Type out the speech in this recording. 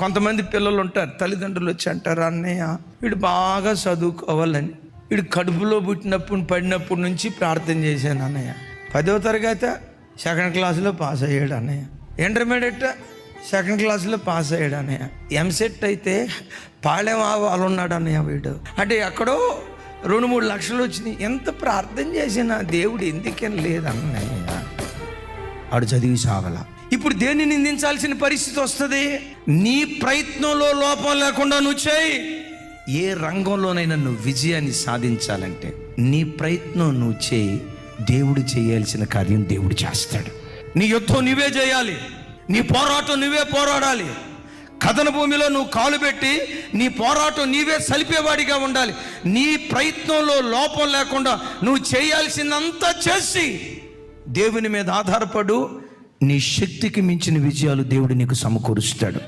కొంతమంది పిల్లలు ఉంటారు, తల్లిదండ్రులు వచ్చి అంటారు, అన్నయ్య వీడు బాగా చదువుకోవాలని, వీడు కడుపులో పడినప్పటి నుంచి ప్రార్థన చేశాను అన్నయ్య. 10వ తరగతి 2nd క్లాసులో పాస్ అయ్యాడు అన్నయ్య. ఇంటర్మీడియట్ 2nd క్లాసులో పాస్ అయ్యాడు అన్నయ్య. ఎంసెట్ అయితే పాళెం వాళ్ళు ఉన్నాడు అన్నయ్య వీడు. అంటే ఎక్కడో 2-3 లక్షలు వచ్చినాయి. ఎంత ప్రార్థన చేసినా దేవుడు ఎందుకని లేదన్నయ్య. ఆడు చదివి సాగల. ఇప్పుడు దేన్ని నిందించాల్సిన పరిస్థితి వస్తుంది? నీ ప్రయత్నంలో లోపం లేకుండా నువ్వు చేయి. ఏ రంగంలోనైనా నువ్వు విజయాన్ని సాధించాలంటే నీ ప్రయత్నం నువ్వు చేయి. దేవుడు చేయాల్సిన కార్యం దేవుడు చేస్తాడు. నీ యుద్ధం నువ్వే చేయాలి, నీ పోరాటం నువ్వే పోరాడాలి. కథన భూమిలో నువ్వు కాలు పెట్టి నీ పోరాటం నీవే సలిపేవాడిగా ఉండాలి. నీ ప్రయత్నంలో లోపం లేకుండా నువ్వు చేయాల్సిందంతా చేసి దేవుని మీద ఆధారపడు. నీ శక్తికి మించిన విజయాలు దేవుడు నీకు సమకూరుస్తాడు.